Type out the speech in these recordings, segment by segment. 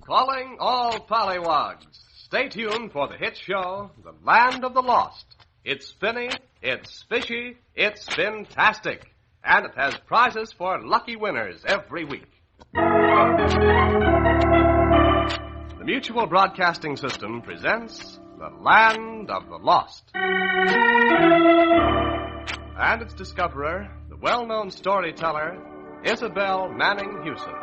Calling all pollywogs. Stay tuned for the hit show, The Land of the Lost. It's spinny, it's fishy, it's spin-tastic. And it has prizes for lucky winners every week. The Mutual Broadcasting System presents The Land of the Lost. And its discoverer, the well-known storyteller, Isabel Manning Hewson.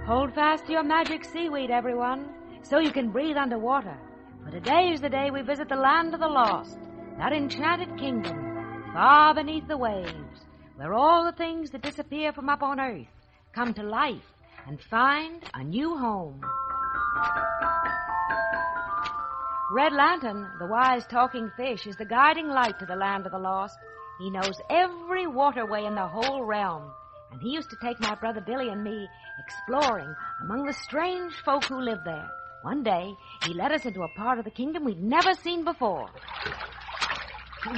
Hold fast to your magic seaweed, everyone, so you can breathe underwater. For today is the day we visit the land of the lost, that enchanted kingdom, far beneath the waves, where all the things that disappear from up on earth come to life and find a new home. Red Lantern, the wise talking fish, is the guiding light to the land of the lost. He knows every waterway in the whole realm, and he used to take my brother Billy and me exploring among the strange folk who live there. One day, he led us into a part of the kingdom we'd never seen before.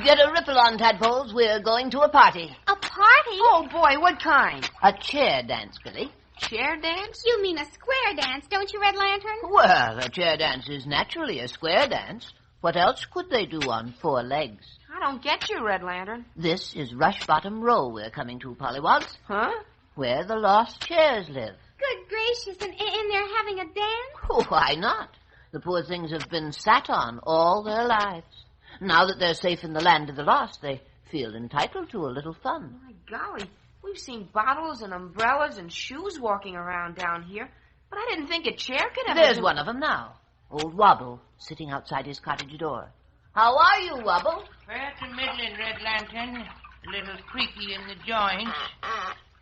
Get a ripple on, tadpoles. We're going to a party. A party? Oh, boy, what kind? A chair dance, Billy. Chair dance? You mean a square dance, don't you, Red Lantern? Well, a chair dance is naturally a square dance. What else could they do on 4 legs? I don't get you, Red Lantern. This is Rushbottom Row we're coming to, Pollywogs. Huh? Where the lost chairs live. Good gracious, and they're having a dance? Oh, why not? The poor things have been sat on all their lives. Now that they're safe in the land of the lost, they feel entitled to a little fun. My golly, we've seen bottles and umbrellas and shoes walking around down here, but I didn't think a chair could ever There's one of them now. Old Wobble, sitting outside his cottage door. How are you, Wobble? Well, to middling, Red Lantern. A little creaky in the joints,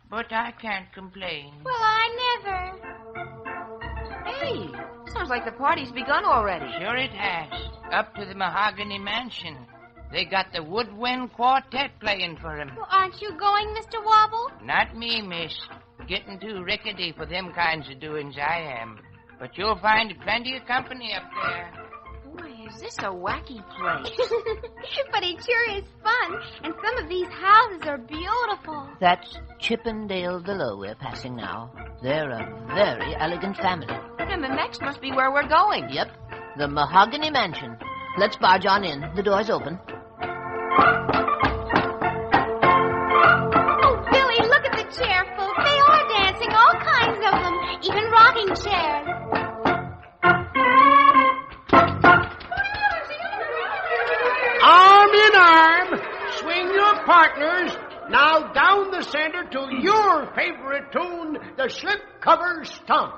but I can't complain. Well, I never. Hey, sounds like the party's begun already. Sure it has. Up to the Mahogany Mansion. They got the Woodwind Quartet playing for 'em. Well, aren't you going, Mr. Wobble? Not me, miss. Getting too rickety for them kinds of doings, I am. But you'll find plenty of company up there. Boy, is this a wacky place. But it sure is fun, and some of these houses are beautiful. That's Chippendale Villa we're passing now. They're a very elegant family. And the next must be where we're going. Yep, the Mahogany Mansion. Let's barge on in. The door's open. Oh, Billy, look at the chair folk. They are dancing, all kinds of them, even rocking chairs. Arm in arm, swing your partners. Now down the center to your favorite tune, the slipcover stomp.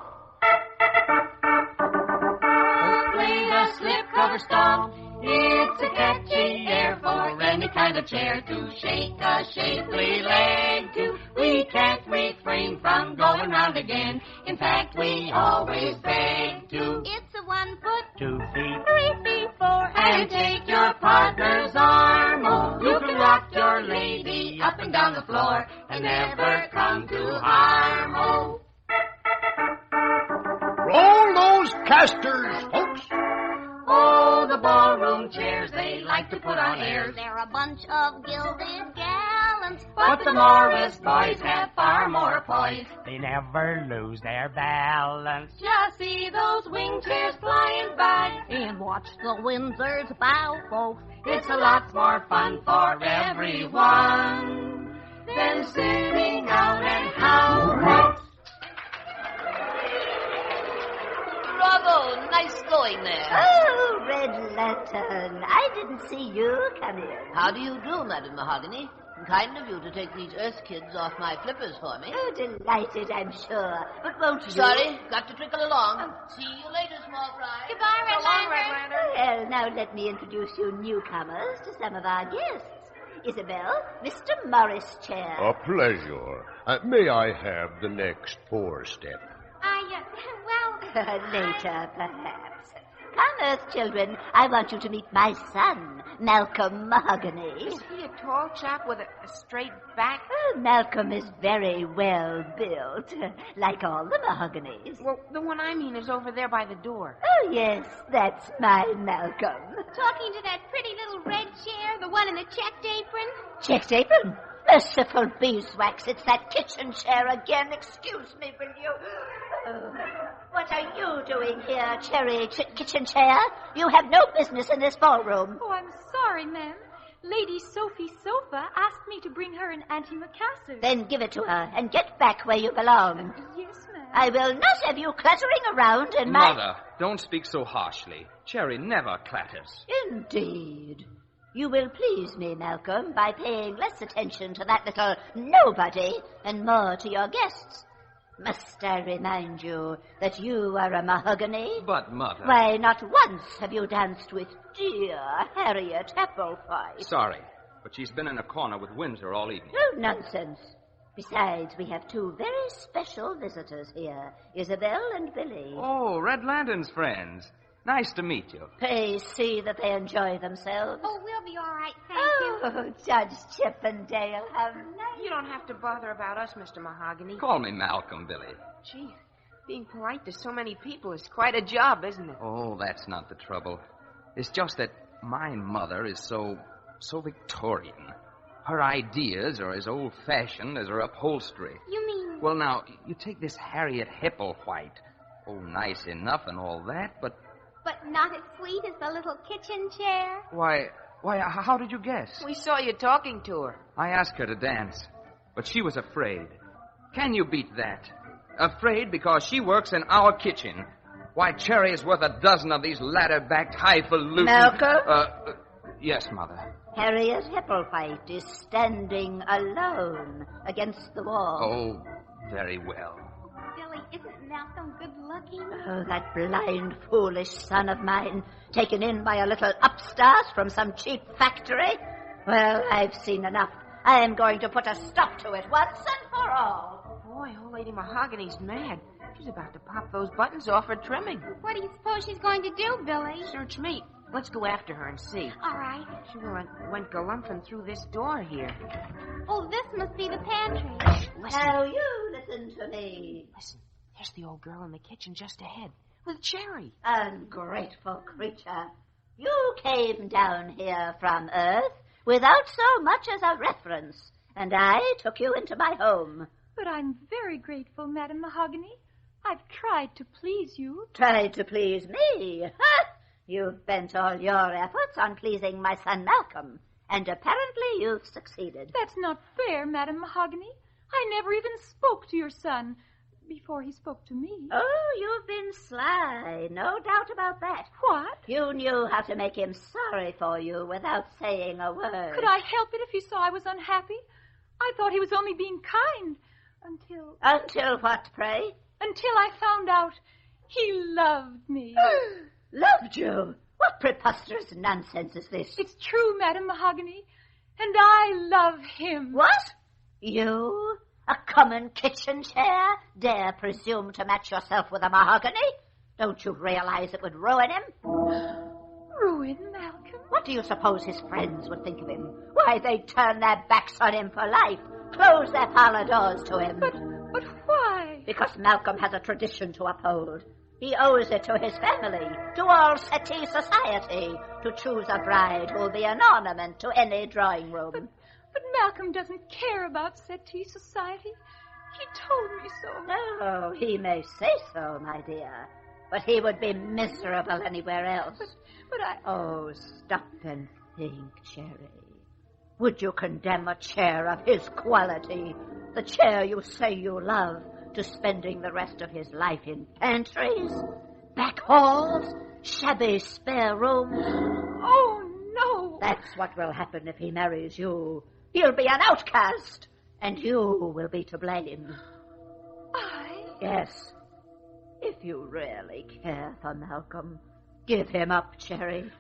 Play the slipcover stomp. It's a catchy air for any kind of chair to shake a shapely leg to. We can't refrain from going round again. In fact, we always beg to. It's a 1 foot, 2 feet, 3 feet, 4, And take your partner's arm. Oh, you can rock your lady up and down the floor and never come to harm. Oh. roll those casters, folks. Oh, the ballroom chairs, they like to put on airs. They're a bunch of gilded gallants. But the Morris boys have far more poise. They never lose their balance. Just see those wing chairs flying by. And watch the Windsors bow, folks. It's a lot more fun for everyone than sitting out and howl, folks. Bravo, nice going there. Oh, Red Lantern, I didn't see you come in. How do you do, Madam Mahogany? Kind of you to take these Earth kids off my flippers for me. Oh, delighted, I'm sure. But won't you? Sorry, got to trickle along. See you later, small fry. Goodbye, Red Lantern. Well, now let me introduce you newcomers to some of our guests. Isabel, Mr. Morris Chair. A pleasure. May I have the next 4 step? Well... Later, perhaps. Come, Earth children. I want you to meet my son, Malcolm Mahogany. Is he a tall chap with a straight back? Oh, Malcolm is very well built, like all the Mahoganys. Well, the one I mean is over there by the door. Oh, yes, that's my Malcolm. Talking to that pretty little red chair, the one in the checked apron? Checked apron? Merciful beeswax, it's that kitchen chair again. Excuse me, will you? Oh, what are you doing here, Cherry Kitchen Chair? You have no business in this ballroom. Oh, I'm sorry, ma'am. Lady Sophie Sofa asked me to bring her an antimacassar. Then give it to her and get back where you belong. Yes, ma'am. I will not have you clattering around in my... Mother, don't speak so harshly. Cherry never clatters. Indeed. You will please me, Malcolm, by paying less attention to that little nobody and more to your guests. Must I remind you that you are a Mahogany? But, Mother... Why, not once have you danced with dear Harriet Applefy. Sorry, but she's been in a corner with Windsor all evening. No nonsense. Besides, we have two very special visitors here, Isabel and Billy. Oh, Red Lantern's friends. Nice to meet you. Pray see that they enjoy themselves. Oh, we'll be all right, thank you. Judge Chippendale, how nice. You don't have to bother about us, Mr. Mahogany. Call me Malcolm, Billy. Gee, being polite to so many people is quite a job, isn't it? Oh, that's not the trouble. It's just that my mother is so Victorian. Her ideas are as old-fashioned as her upholstery. You mean... Well, now, you take this Harriet Hepplewhite. Oh, nice enough and all that, but... But not as sweet as the little kitchen chair? Why, how did you guess? We saw you talking to her. I asked her to dance, but she was afraid. Can you beat that? Afraid because she works in our kitchen. Why, Cherry is worth a dozen of these ladder-backed, highfalutin... Malcolm? Yes, Mother. Harriet Hepplewhite is standing alone against the wall. Oh, very well. Billy, isn't Malcolm good-looking? Oh, that blind, foolish son of mine, taken in by a little upstart from some cheap factory. Well, I've seen enough. I am going to put a stop to it once and for all. Boy, old Lady Mahogany's mad. She's about to pop those buttons off her trimming. What do you suppose she's going to do, Billy? Search me. Let's go after her and see. All right. She went galumphing through this door here. Oh, this must be the pantry. Listen. Now you listen to me. Listen, there's the old girl in the kitchen just ahead with Cherry. Ungrateful creature. You came down here from Earth without so much as a reference, and I took you into my home. But I'm very grateful, Madam Mahogany. I've tried to please you. Tried to please me? Ha! You've bent all your efforts on pleasing my son Malcolm, and apparently you've succeeded. That's not fair, Madam Mahogany. I never even spoke to your son before he spoke to me. Oh, you've been sly, no doubt about that. What? You knew how to make him sorry for you without saying a word. Could I help it if he saw I was unhappy? I thought he was only being kind until... Until what, pray? Until I found out he loved me. Loved you? What preposterous nonsense is this? It's true, Madam Mahogany, and I love him. What? You, a common kitchen chair, dare presume to match yourself with a Mahogany? Don't you realize it would ruin him? Ruin Malcolm? What do you suppose his friends would think of him? Why, they'd turn their backs on him for life, close their parlor doors to him. But why? Because Malcolm has a tradition to uphold. He owes it to his family, to all settee society, to choose a bride who will be an ornament to any drawing room. But Malcolm doesn't care about settee society. He told me so. Oh, he may say so, my dear, but he would be miserable anywhere else. But I... Oh, stop and think, Cherry. Would you condemn a chair of his quality, the chair you say you love, to spending the rest of his life in pantries, back halls, shabby spare rooms? Oh, no. That's what will happen if he marries you. He'll be an outcast, and you will be to blame. I? Yes. If you really care for Malcolm, give him up, Cherry.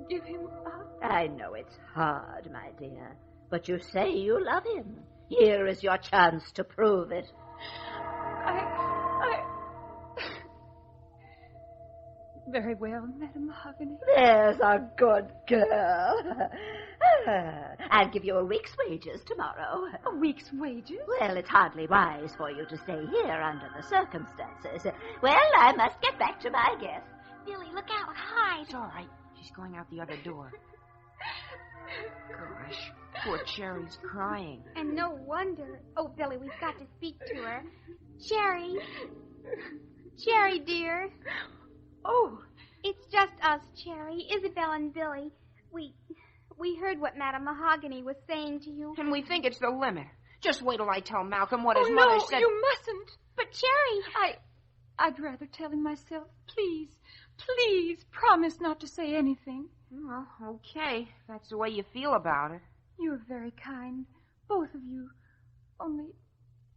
Give him up? I know it's hard, my dear, but you say you love him. Here is your chance to prove it. Very well, Madam Mahogany. There's a good girl. I'll give you a week's wages tomorrow. A week's wages? Well, it's hardly wise for you to stay here under the circumstances. Well, I must get back to my guest. Billy, look out. Hide. It's all right. She's going out the other door. Gosh, poor Cherry's crying. And no wonder. Oh, Billy, we've got to speak to her. Cherry. Cherry, dear. Oh. It's just us, Cherry, Isabel and Billy. We heard what Madame Mahogany was saying to you. And we think it's the limit. Just wait till I tell Malcolm what his no, mother said. You mustn't. But, Cherry... I'd rather tell him myself. Please, promise not to say anything. Well, okay. If that's the way you feel about it. You're very kind, both of you. Only,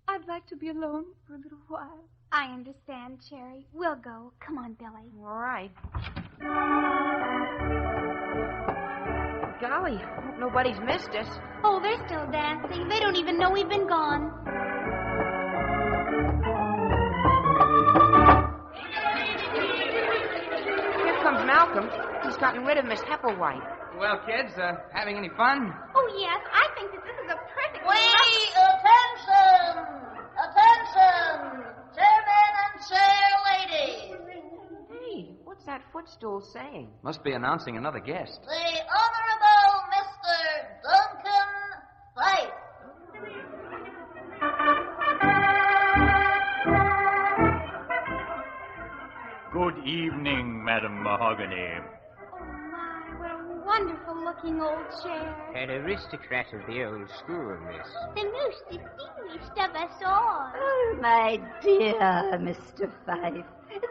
I'd like to be alone for a little while. I understand, Cherry. We'll go. Come on, Billy. All right. Golly, hope nobody's missed us. Oh, they're still dancing. They don't even know we've been gone. Here comes Malcolm. He's gotten rid of Miss Hepplewhite. Well, kids, having any fun? Oh, yes. I think that this is a perfect... Wait! Attention! Chairmen and chair ladies. Hey, what's that footstool saying? Must be announcing another guest. The Honorable Mr. Duncan Fife. Good evening, Madam Mahogany. Oh, my, what a wonderful-looking old chair. An aristocrat of the old school, miss. The most distinguished of us all. Oh, my dear Mr. Fife,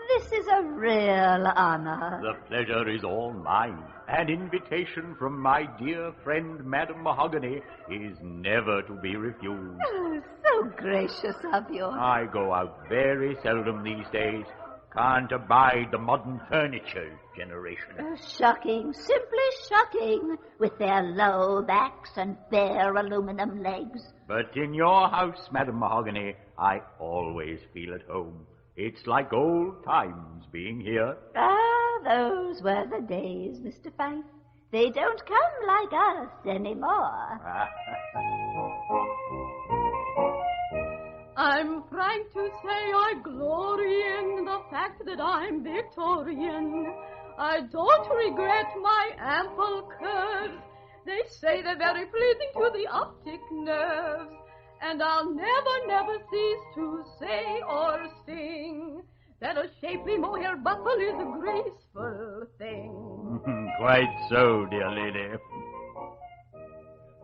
this is a real honor. The pleasure is all mine. An invitation from my dear friend, Madam Mahogany, is never to be refused. Oh, so gracious of you. I go out very seldom these days. Can't abide the modern furniture generation. Oh, shocking, simply shocking, with their low backs and bare aluminum legs. But in your house, Madam Mahogany, I always feel at home. It's like old times being here. Ah, those were the days, Mr. Fife. They don't come like us anymore. I'm frank to say I glory in the fact that I'm Victorian. I don't regret my ample curves. They say they're very pleasing to the optic nerves. And I'll never cease to say or sing that a shapely mohair buckle is a graceful thing. Quite so, dear lady.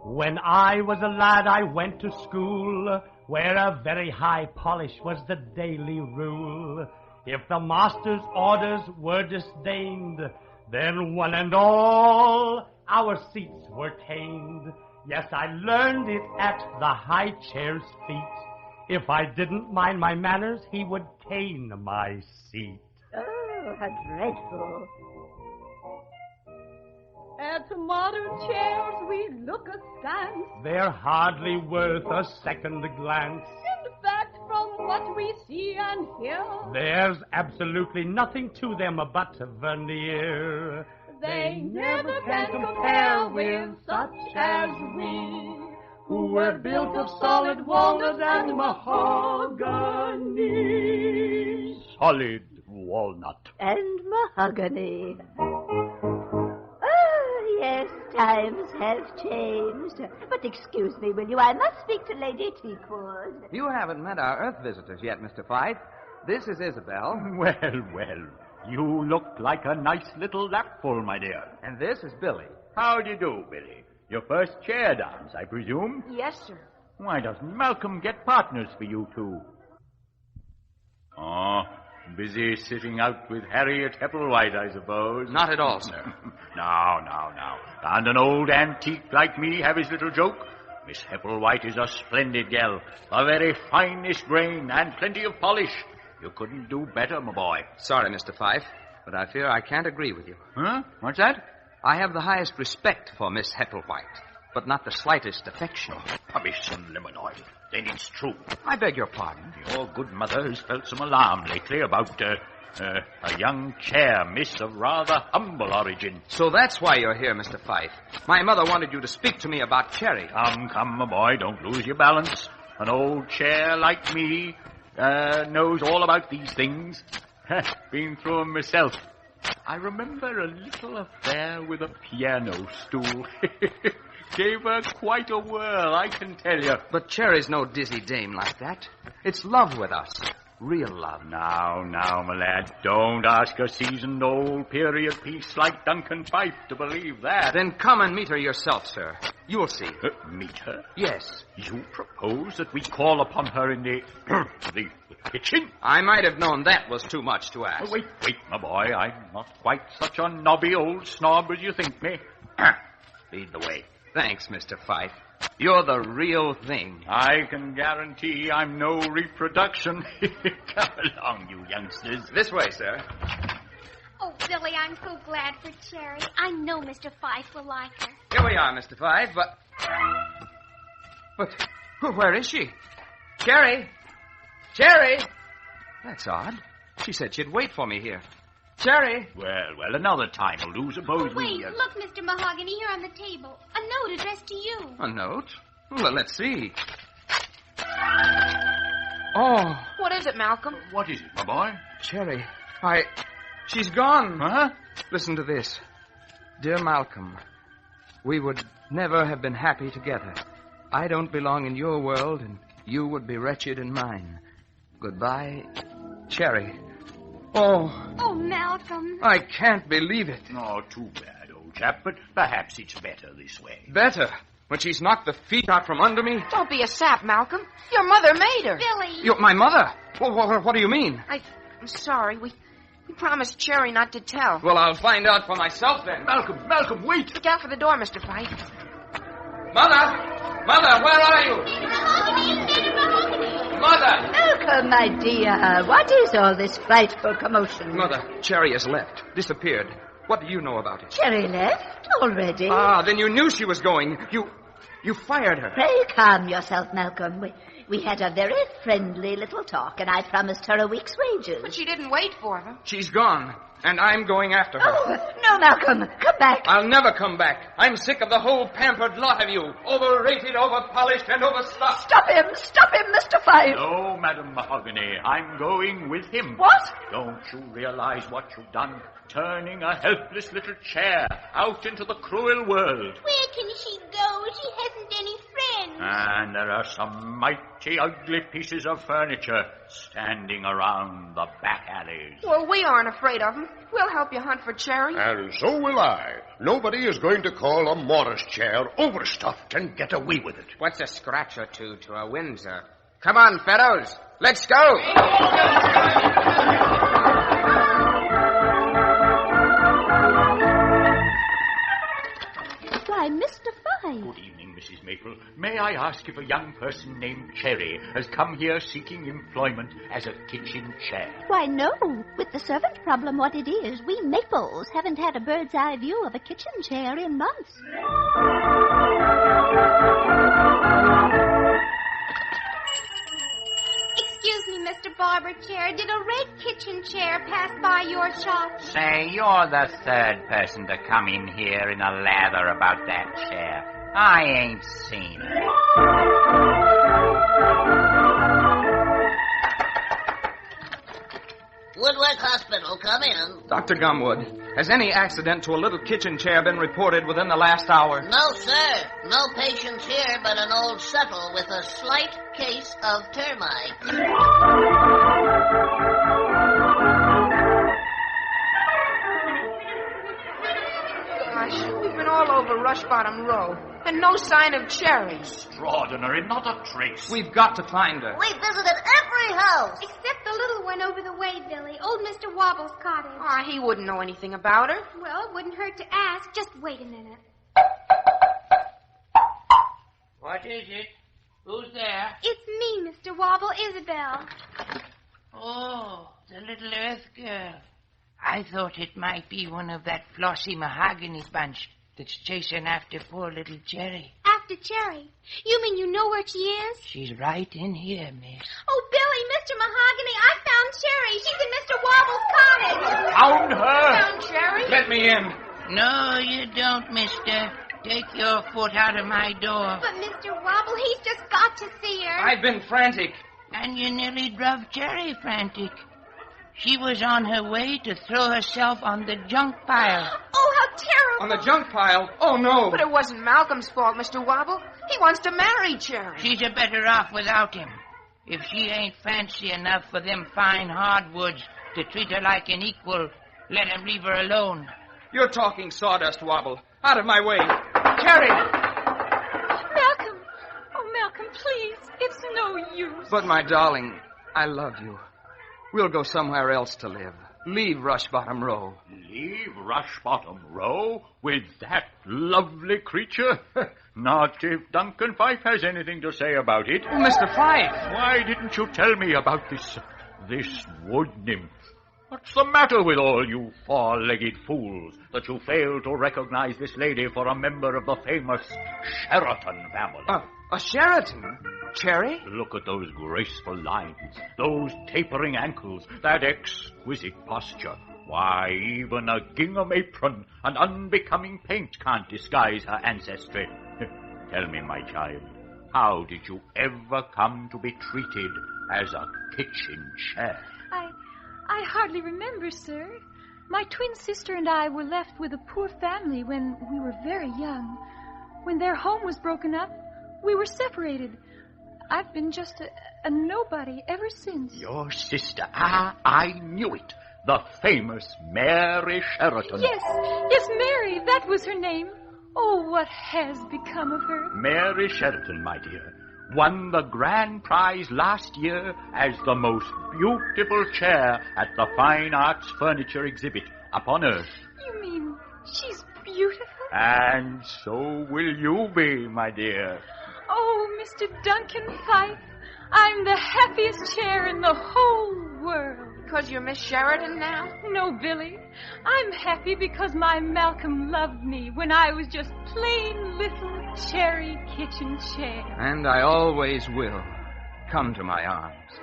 When I was a lad, I went to school, where a very high polish was the daily rule. If the master's orders were disdained, then one and all our seats were tamed. Yes, I learned it at the high chair's feet. If I didn't mind my manners, he would cane my seat. Oh, how dreadful. At modern chairs we look askance. They're hardly worth a second glance. In fact, from what we see and hear, there's absolutely nothing to them but veneer. They never can compare with such as we, who were built of solid walnut and mahogany. Solid walnut. And mahogany. Oh, yes, times have changed. But excuse me, will you? I must speak to Lady Teakwood. You haven't met our Earth visitors yet, Mr. Fife. This is Isabel. Well. You look like a nice little lapful, my dear. And this is Billy. How do you do, Billy? Your first chair dance, I presume? Yes, sir. Why doesn't Malcolm get partners for you two? Oh, busy sitting out with Harriet Hepplewhite, I suppose. Not at all, sir. Now. Can't an old antique like me have his little joke? Miss Hepplewhite is a splendid gal, the very finest grain, and plenty of polish. You couldn't do better, my boy. Sorry, Mr. Fife, but I fear I can't agree with you. Huh? What's that? I have the highest respect for Miss Hepplewhite, but not the slightest affection. Rubbish and lemon oil. Then it's true. I beg your pardon. Your good mother has felt some alarm lately about A young chair, miss, of rather humble origin. So that's why you're here, Mr. Fife. My mother wanted you to speak to me about Cherry. Come, my boy, don't lose your balance. An old chair like me knows all about these things. Been through 'em myself. I remember a little affair with a piano stool. Gave her quite a whirl, I can tell you. But Cherry's no dizzy dame like that. It's love with us. Real love. Now, my lad, don't ask a seasoned old period piece like Duncan Fife to believe that. Then come and meet her yourself, sir. You'll see. Meet her? Yes. You propose that we call upon her in the the kitchen? I might have known that was too much to ask. Wait, my boy. I'm not quite such a knobby old snob as you think me. Lead the way. Thanks, Mr. Fife. You're the real thing. I can guarantee I'm no reproduction. Come along, you youngsters. This way, sir. Oh, Billy, I'm so glad for Cherry. I know Mr. Fife will like her. Here we are, Mr. Fife, But where is she? Cherry? Cherry? That's odd. She said she'd wait for me here. Cherry? Well, another time, Lou. Suppose Wait, look, Mr. Mahogany, here on the table. A note addressed to you. A note? Well, let's see. Oh. What is it, Malcolm? What is it, my boy? Cherry, she's gone. Huh? Listen to this. Dear Malcolm, we would never have been happy together. I don't belong in your world, and you would be wretched in mine. Goodbye, Cherry. Oh, Malcolm. I can't believe it. Oh, too bad, old chap, but perhaps it's better this way. Better? When she's knocked the feet out from under me? Don't be a sap, Malcolm. Your mother made her. Billy. My mother? What do you mean? I'm sorry. We promised Cherry not to tell. Well, I'll find out for myself then. Malcolm, wait. Look out for the door, Mr. Fife. Mother, where are you? Mother! Malcolm, my dear, what is all this frightful commotion? Mother, Cherry has left, disappeared. What do you know about it? Cherry left already? Ah, then you knew she was going. You fired her. Pray calm yourself, Malcolm. We had a very friendly little talk, and I promised her a week's wages. But she didn't wait for them. She's gone, and I'm going after her. Oh, no, Malcolm, come back. I'll never come back. I'm sick of the whole pampered lot of you. Overrated, overpolished, and overstuffed. Stop him, Mr. Fife. No, Madam Mahogany, I'm going with him. What? Don't you realize what you've done? Turning a helpless little chair out into the cruel world. Where can she go? She hasn't any friends. And there are some mighty ugly pieces of furniture standing around the back alleys. Well, we aren't afraid of them. We'll help you hunt for Cherry. And so will I. Nobody is going to call a Morris chair overstuffed and get away with it. What's a scratch or two to a Windsor? Come on, fellows. Let's go. Why, Mr. Fife. Good evening, Mrs. Maple. May I ask if a young person named Cherry has come here seeking employment as a kitchen chair? Why, no. With the servant problem what it is, we Maples haven't had a bird's eye view of a kitchen chair in months. Excuse me, Mr. Barber Chair. Did a red kitchen chair pass by your shop? Say, you're the third person to come in here in a lather about that chair. I ain't seen it. Woodwork Hospital, come in. Dr. Gumwood, has any accident to a little kitchen chair been reported within the last hour? No, sir. No patients here but an old settle with a slight case of termites. Gosh, we've been all over Rushbottom Row, and no sign of Cherry. Extraordinary, not a trace. We've got to find her. We visited every house. Except the little one over the way, Billy. Old Mr. Wobble's cottage. He wouldn't know anything about her. Well, it wouldn't hurt to ask. Just wait a minute. What is it? Who's there? It's me, Mr. Wobble, Isabel. Oh, the little Earth girl. I thought it might be one of that flossy mahogany bunch that's chasing after poor little Cherry. After after Cherry. You mean you know where she is? She's right in here, miss. Oh, Billy, Mr. Mahogany, I found Cherry. She's in Mr. Wobble's cottage. Found her! Found Cherry? Let me in. No, you don't, mister. Take your foot out of my door. But Mr. Wobble, he's just got to see her. I've been frantic. And you nearly drove Cherry frantic. She was on her way to throw herself on the junk pile. Oh, how terrible. On the junk pile? Oh, no. But it wasn't Malcolm's fault, Mr. Wobble. He wants to marry Cherry. She's a better off without him. If she ain't fancy enough for them fine hardwoods to treat her like an equal, let him leave her alone. You're talking sawdust, Wobble. Out of my way. Cherry! Malcolm! Oh, Malcolm, please. It's no use. But, my darling, I love you. We'll go somewhere else to live. Leave Rushbottom Row. Leave Rushbottom Row with that lovely creature? Not if Duncan Fife has anything to say about it. Oh, Mr. Fife! Why didn't you tell me about this wood nymph? What's the matter with all you four-legged fools that you fail to recognize this lady for a member of the famous Sheraton family? A Sheraton? Cherry? Look at those graceful lines, those tapering ankles, that exquisite posture. Why, even a gingham apron and unbecoming paint can't disguise her ancestry. Tell me, my child, how did you ever come to be treated as a kitchen chair? I hardly remember, sir. My twin sister and I were left with a poor family when we were very young. When their home was broken up, we were separated. I've been just a nobody ever since. Your sister. I knew it. The famous Mary Sheraton. Yes, Mary. That was her name. Oh, what has become of her? Mary Sheraton, my dear, won the grand prize last year as the most beautiful chair at the Fine Arts Furniture Exhibit upon Earth. You mean she's beautiful? And so will you be, my dear. Oh, Mr. Duncan Fife, I'm the happiest chair in the whole world. Because you're Miss Sheridan now? No, Billy. I'm happy because my Malcolm loved me when I was just plain little cherry kitchen chair. And I always will. Come to my arms.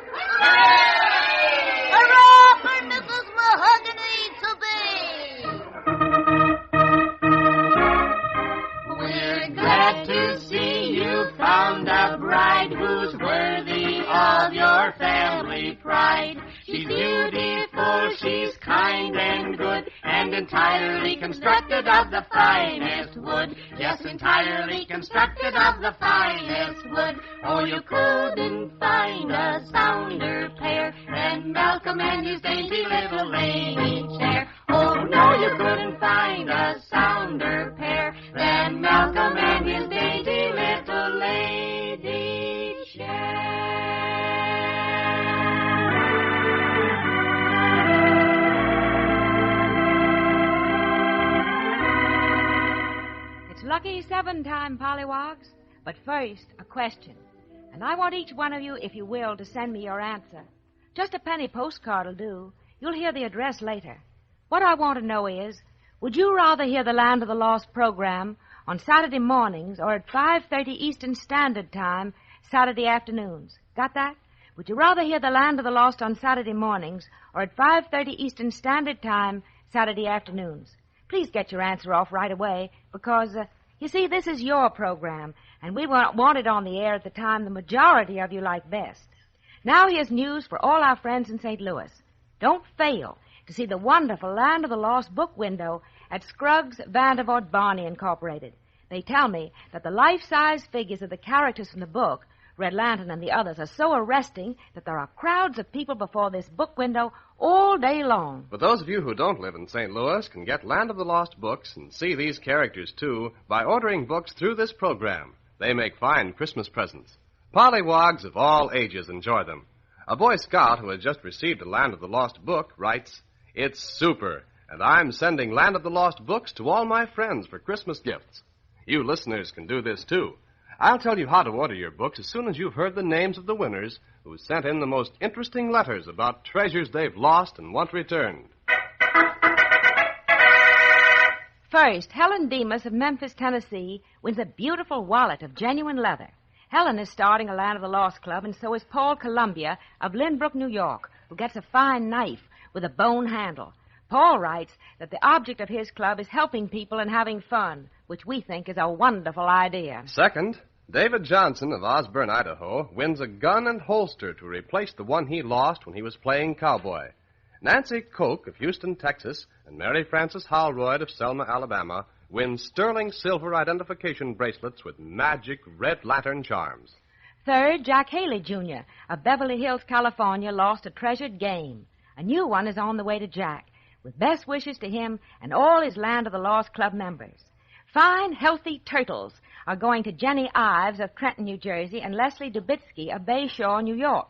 Hurrah for Mrs. Mahogany to be! We're glad to see you found a bride who's worthy of your family pride. She's beautiful, she's kind and good, and entirely constructed of the finest wood. Yes, entirely constructed of the finest wood. Oh, you couldn't find a sounder pair than Malcolm and his dainty little lady chair. Oh, no, you couldn't find a sounder pair than Malcolm and his dainty little lady chair. It's Lucky 7 time, Pollywogs. But first, a question. And I want each one of you, if you will, to send me your answer. Just a penny postcard will do. You'll hear the address later. What I want to know is, would you rather hear the Land of the Lost program on Saturday mornings or at 5:30 Eastern Standard Time, Saturday afternoons? Got that? Would you rather hear the Land of the Lost on Saturday mornings or at 5:30 Eastern Standard Time, Saturday afternoons? Please get your answer off right away because, you see, this is your program, and we want it on the air at the time the majority of you like best. Now here's news for all our friends in St. Louis. Don't fail to see the wonderful Land of the Lost book window at Scruggs Vandervoort Barney Incorporated. They tell me that the life-size figures of the characters from the book, Red Lantern and the others, are so arresting that there are crowds of people before this book window all day long. But those of you who don't live in St. Louis can get Land of the Lost books and see these characters, too, by ordering books through this program. They make fine Christmas presents. Pollywogs of all ages enjoy them. A Boy Scout who has just received a Land of the Lost book writes, "It's super, and I'm sending Land of the Lost books to all my friends for Christmas gifts." You listeners can do this, too. I'll tell you how to order your books as soon as you've heard the names of the winners who sent in the most interesting letters about treasures they've lost and want returned. First, Helen Demas of Memphis, Tennessee, wins a beautiful wallet of genuine leather. Helen is starting a Land of the Lost Club, and so is Paul Columbia of Lynbrook, New York, who gets a fine knife with a bone handle. Paul writes that the object of his club is helping people and having fun, which we think is a wonderful idea. Second, David Johnson of Osborne, Idaho, wins a gun and holster to replace the one he lost when he was playing cowboy. Nancy Koch of Houston, Texas, and Mary Frances Holroyd of Selma, Alabama, win sterling silver identification bracelets with magic red lantern charms. Third, Jack Haley, Jr. of Beverly Hills, California, lost a treasured game. A new one is on the way to Jack, with best wishes to him and all his Land of the Lost Club members. Fine, healthy turtles are going to Jenny Ives of Trenton, New Jersey, and Leslie Dubitsky of Bayshore, New York.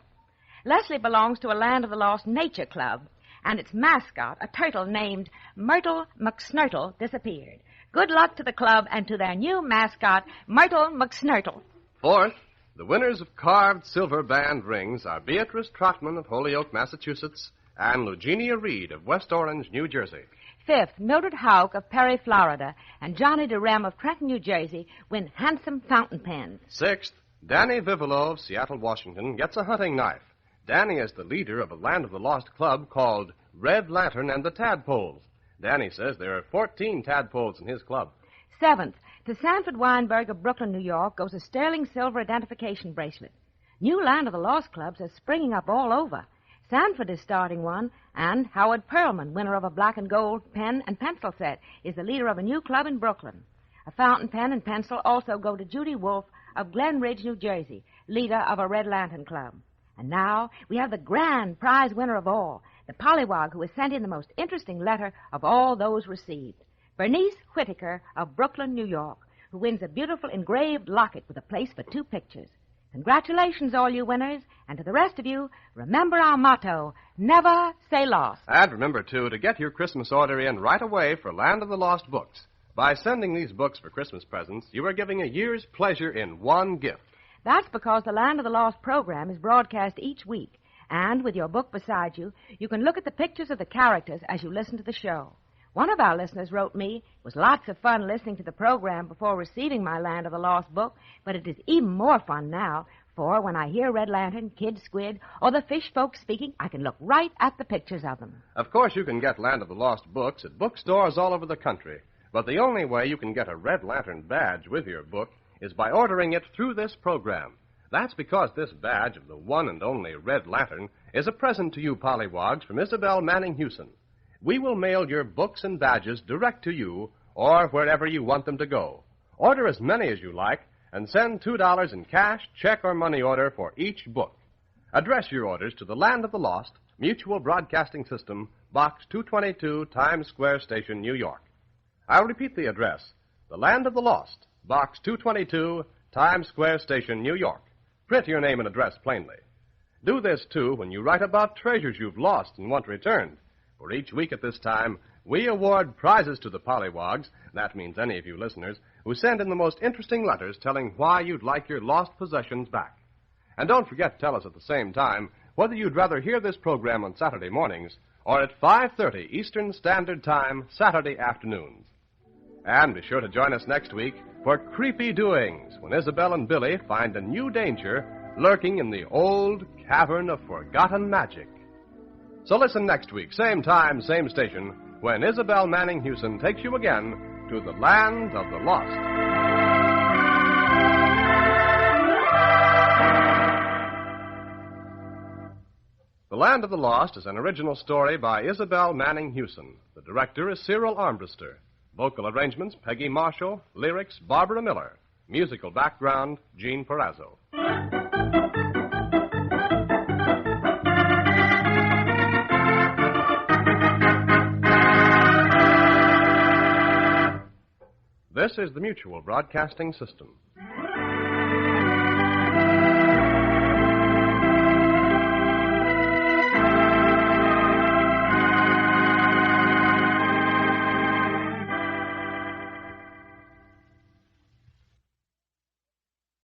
Leslie belongs to a Land of the Lost Nature Club, and its mascot, a turtle named Myrtle McSnurtle, disappeared. Good luck to the club and to their new mascot, Myrtle McSnurtle. Fourth, the winners of carved silver band rings are Beatrice Trotman of Holyoke, Massachusetts, and Eugenia Reed of West Orange, New Jersey. Fifth, Mildred Houck of Perry, Florida, and Johnny DeRem of Trenton, New Jersey, win handsome fountain pens. Sixth, Danny Vivolo of Seattle, Washington, gets a hunting knife. Danny is the leader of a Land of the Lost club called Red Lantern and the Tadpoles. Danny says there are 14 tadpoles in his club. Seventh, to Sanford Weinberg of Brooklyn, New York, goes a sterling silver identification bracelet. New Land of the Lost clubs are springing up all over. Sanford is starting one, and Howard Perlman, winner of a black and gold pen and pencil set, is the leader of a new club in Brooklyn. A fountain pen and pencil also go to Judy Wolfe of Glen Ridge, New Jersey, leader of a Red Lantern club. And now we have the grand prize winner of all, the pollywog who has sent in the most interesting letter of all those received. Bernice Whittaker of Brooklyn, New York, who wins a beautiful engraved locket with a place for 2 pictures. Congratulations, all you winners, and to the rest of you, remember our motto, never say lost. And remember, too, to get your Christmas order in right away for Land of the Lost books. By sending these books for Christmas presents, you are giving a year's pleasure in one gift. That's because the Land of the Lost program is broadcast each week, and with your book beside you, you can look at the pictures of the characters as you listen to the show. One of our listeners wrote me, it was lots of fun listening to the program before receiving my Land of the Lost book, but it is even more fun now, for when I hear Red Lantern, Kid Squid, or the fish folks speaking, I can look right at the pictures of them. Of course, you can get Land of the Lost books at bookstores all over the country, but the only way you can get a Red Lantern badge with your book is by ordering it through this program. That's because this badge of the one and only Red Lantern is a present to you pollywogs from Isabel Manning Hewson. We will mail your books and badges direct to you or wherever you want them to go. Order as many as you like and send $2 in cash, check, or money order for each book. Address your orders to the Land of the Lost, Mutual Broadcasting System, Box 222, Times Square Station, New York. I'll repeat the address. The Land of the Lost, Box 222, Times Square Station, New York. Print your name and address plainly. Do this, too, when you write about treasures you've lost and want returned. For each week at this time, we award prizes to the pollywogs, that means any of you listeners, who send in the most interesting letters telling why you'd like your lost possessions back. And don't forget to tell us at the same time whether you'd rather hear this program on Saturday mornings or at 5:30 Eastern Standard Time, Saturday afternoons. And be sure to join us next week for Creepy Doings, when Isabel and Billy find a new danger lurking in the old cavern of forgotten magic. So listen next week, same time, same station, when Isabel Manning Hewson takes you again to the Land of the Lost. The Land of the Lost is an original story by Isabel Manning Hewson. The director is Cyril Armbruster. Vocal arrangements, Peggy Marshall. Lyrics, Barbara Miller. Musical background, Gene Perazzo. This is the Mutual Broadcasting System.